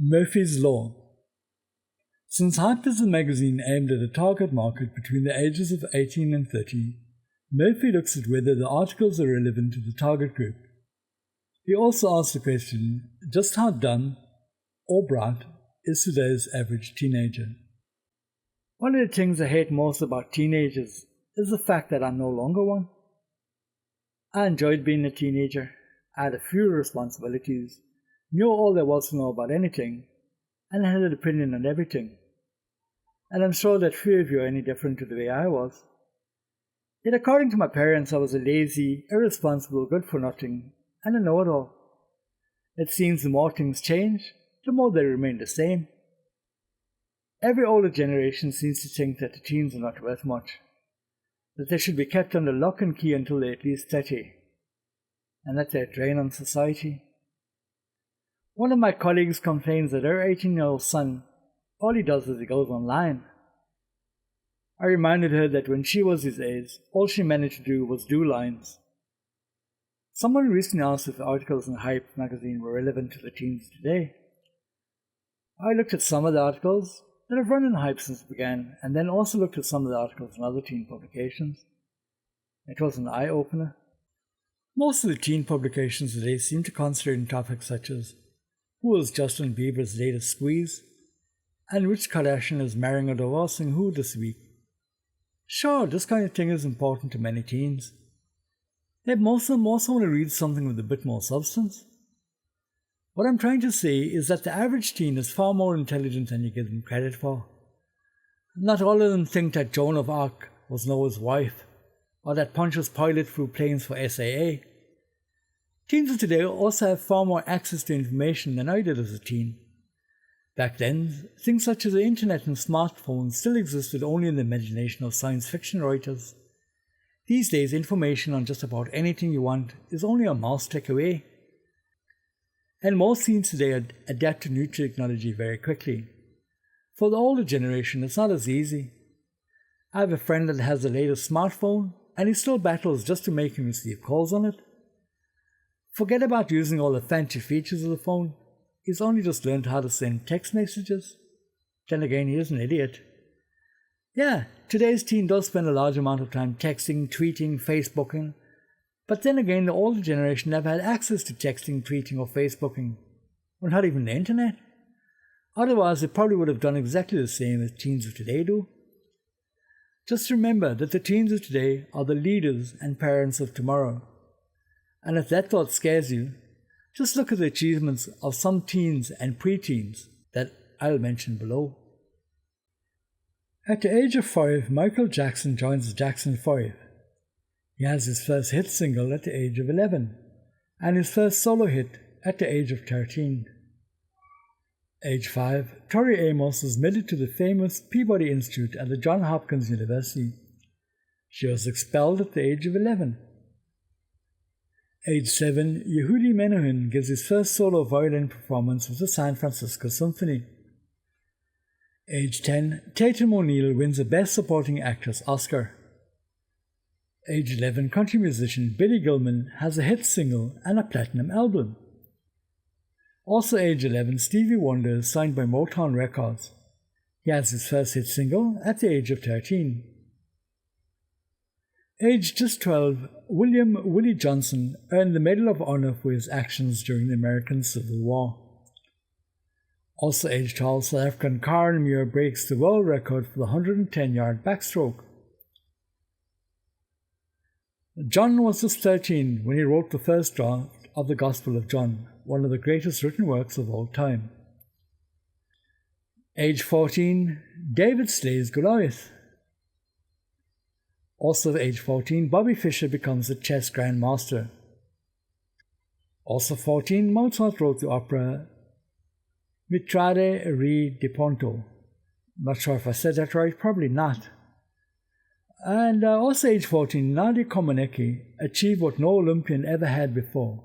Murphy's Law. Since Hype is a magazine aimed at a target market between the ages of 18 and 30, Murphy looks at whether the articles are relevant to the target group. He also asks the question, just how dumb or bright is today's average teenager? One of the things I hate most about teenagers is the fact that I'm no longer one. I enjoyed being a teenager. I had a few responsibilities, knew all there was to know about anything, and had an opinion on everything. And I'm sure that few of you are any different to the way I was. Yet according to my parents, I was a lazy, irresponsible, good-for-nothing, and a know-it-all. It seems the more things change, the more they remain the same. Every older generation seems to think that the teens are not worth much, that they should be kept under lock and key until they're at least 30, and that they're a drain on society. One of my colleagues complains that her 18-year-old son, all he does is he goes online. I reminded her that when she was his age, all she managed to do was do lines. Someone recently asked if the articles in Hype magazine were relevant to the teens today. I looked at some of the articles that have run in Hype since it began, and then also looked at some of the articles in other teen publications. It was an eye-opener. Most of the teen publications today seem to concentrate on topics such as who is Justin Bieber's latest squeeze, and which Kardashian is marrying or divorcing who this week. Sure, this kind of thing is important to many teens. Yet most of them also want to read something with a bit more substance. What I'm trying to say is that the average teen is far more intelligent than you give them credit for. Not all of them think that Joan of Arc was Noah's wife, or that Pontius Pilate flew planes for SAA. Teens of today also have far more access to information than I did as a teen. Back then, things such as the internet and smartphones still existed only in the imagination of science fiction writers. These days, information on just about anything you want is only a mouse click away. And most teens today adapt to new technology very quickly. For the older generation, it's not as easy. I have a friend that has the latest smartphone, and he still battles just to make him receive calls on it. Forget about using all the fancy features of the phone. He's only just learned how to send text messages. Then again, he is an idiot. Yeah, today's teen does spend a large amount of time texting, tweeting, Facebooking. But then again, the older generation never had access to texting, tweeting, or Facebooking. Or not even the internet. Otherwise, they probably would have done exactly the same as teens of today do. Just remember that the teens of today are the leaders and parents of tomorrow. And if that thought scares you, just look at the achievements of some teens and preteens that I'll mention below. At the age of 5, Michael Jackson joins the Jackson 5. He has his first hit single at the age of 11, and his first solo hit at the age of 13. Age 5, Tori Amos was admitted to the famous Peabody Institute at the Johns Hopkins University. She was expelled at the age of 11. Age 7, Yehudi Menuhin gives his first solo violin performance with the San Francisco Symphony. Age 10, Tatum O'Neal wins a Best Supporting Actress Oscar. Age 11, country musician Billy Gilman has a hit single and a platinum album. Also age 11, Stevie Wonder is signed by Motown Records. He has his first hit single at the age of 13. Aged just 12, William Willie Johnson earned the Medal of Honor for his actions during the American Civil War. Also aged 12, South African Karen Muir breaks the world record for the 110-yard backstroke. John was just 13 when he wrote the first draft of the Gospel of John, one of the greatest written works of all time. Age 14, David slays Goliath. Also at age 14, Bobby Fischer becomes a chess grandmaster. Also 14, Mozart wrote the opera Mitrade Re di Ponto. Not sure if I said that right, probably not. And also age 14, Nadia Comaneci achieved what no Olympian ever had before: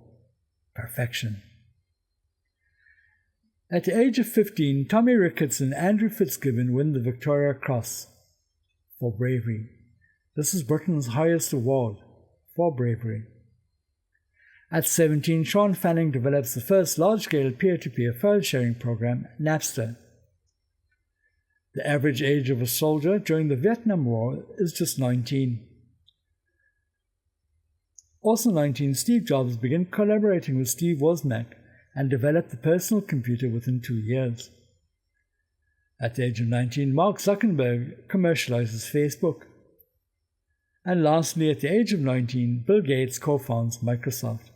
perfection. At the age of 15, Tommy Ricketts and Andrew Fitzgibbon win the Victoria Cross for bravery. This is Britain's highest award for bravery. At 17, Sean Fanning develops the first large-scale peer-to-peer file-sharing program, Napster. The average age of a soldier during the Vietnam War is just 19. Also 19, Steve Jobs began collaborating with Steve Wozniak and developed the personal computer within 2 years. At the age of 19, Mark Zuckerberg commercializes Facebook. And lastly, at the age of 19, Bill Gates co-founds Microsoft.